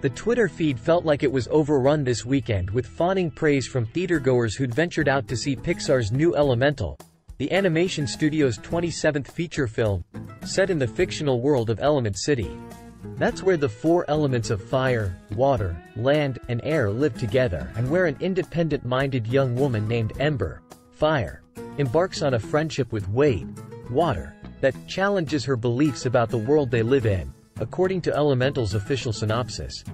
The Twitter feed felt like it was overrun this weekend with fawning praise from theatergoers who'd ventured out to see Pixar's new Elemental, the animation studio's 27th feature film, set in the fictional world of Element City. That's where the four elements of fire, water, land, and air live together, and where an independent-minded young woman named Ember, Fire, embarks on a friendship with Wade, Water, that challenges her beliefs about the world they live in, according to Elemental's official synopsis.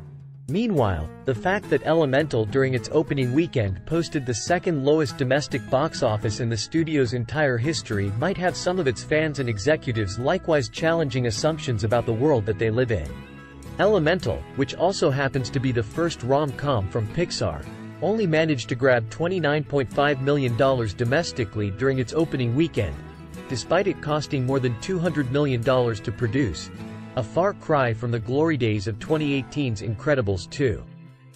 Meanwhile, the fact that Elemental during its opening weekend posted the second lowest domestic box office in the studio's entire history might have some of its fans and executives likewise challenging assumptions about the world that they live in. Elemental, which also happens to be the first rom-com from Pixar, only managed to grab $29.5 million domestically during its opening weekend, despite it costing more than $200 million to produce. A far cry from the glory days of 2018's Incredibles 2.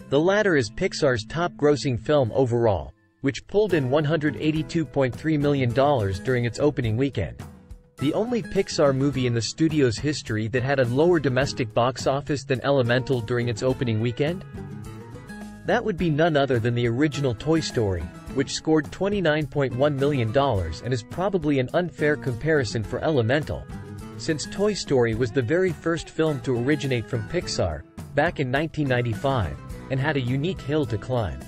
The latter is Pixar's top-grossing film overall, which pulled in $182.3 million during its opening weekend. The only Pixar movie in the studio's history that had a lower domestic box office than Elemental during its opening weekend? That would be none other than the original Toy Story, which scored $29.1 million and is probably an unfair comparison for Elemental, since Toy Story was the very first film to originate from Pixar, back in 1995, and had a unique hill to climb.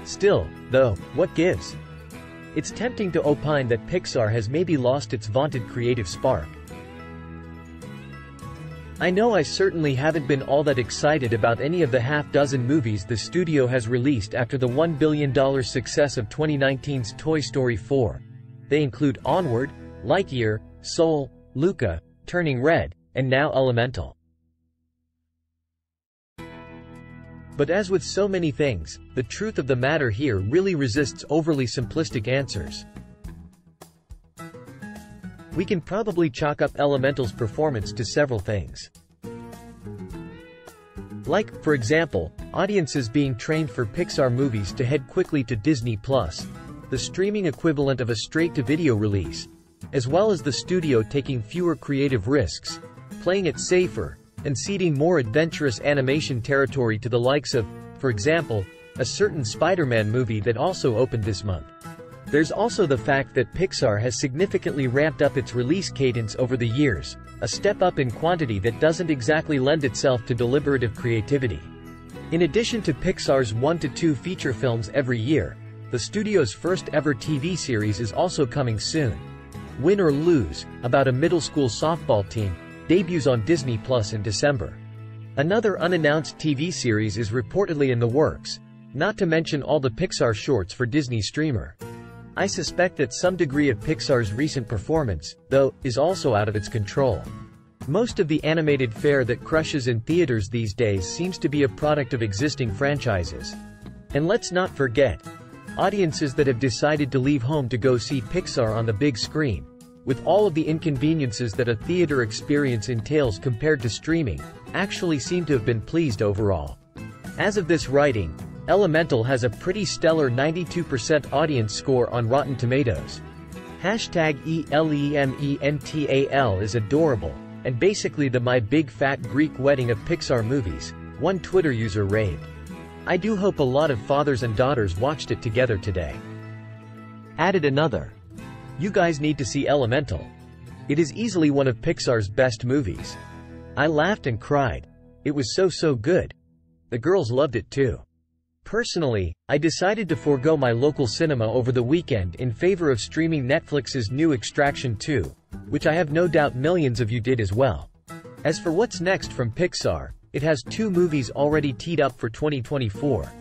Still, though, what gives? It's tempting to opine that Pixar has maybe lost its vaunted creative spark. I know I certainly haven't been all that excited about any of the half-dozen movies the studio has released after the $1 billion success of 2019's Toy Story 4. They include Onward, Lightyear, Soul, Luca, Turning Red, and now Elemental. But as with so many things, the truth of the matter here really resists overly simplistic answers. We can probably chalk up Elemental's performance to several things. Like, for example, audiences being trained for Pixar movies to head quickly to Disney+, the streaming equivalent of a straight-to-video release, as well as the studio taking fewer creative risks, playing it safer, and ceding more adventurous animation territory to the likes of, for example, a certain Spider-Man movie that also opened this month. There's also the fact that Pixar has significantly ramped up its release cadence over the years, a step up in quantity that doesn't exactly lend itself to deliberative creativity. In addition to Pixar's 1 to 2 feature films every year, the studio's first ever TV series is also coming soon. Win or Lose, about a middle school softball team, debuts on Disney+ in December. Another unannounced TV series is reportedly in the works, not to mention all the Pixar shorts for Disney Streamer. I suspect that some degree of Pixar's recent performance, though, is also out of its control. Most of the animated fare that crushes in theaters these days seems to be a product of existing franchises. And let's not forget, audiences that have decided to leave home to go see Pixar on the big screen, with all of the inconveniences that a theater experience entails compared to streaming, actually seem to have been pleased overall. As of this writing, Elemental has a pretty stellar 92% audience score on Rotten Tomatoes. #ELEMENTAL is adorable, and basically the My Big Fat Greek Wedding of Pixar movies, one Twitter user raved. I do hope a lot of fathers and daughters watched it together today. Added another. You guys need to see Elemental. It is easily one of Pixar's best movies. I laughed and cried. It was so good. The girls loved it too. Personally, I decided to forego my local cinema over the weekend in favor of streaming Netflix's new Extraction 2, which I have no doubt millions of you did as well. As for what's next from Pixar, it has 2 movies already teed up for 2024.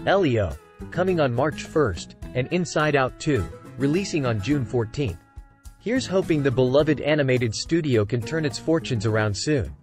Elio, coming on March 1st, and Inside Out 2, releasing on June 14th. Here's hoping the beloved animated studio can turn its fortunes around soon.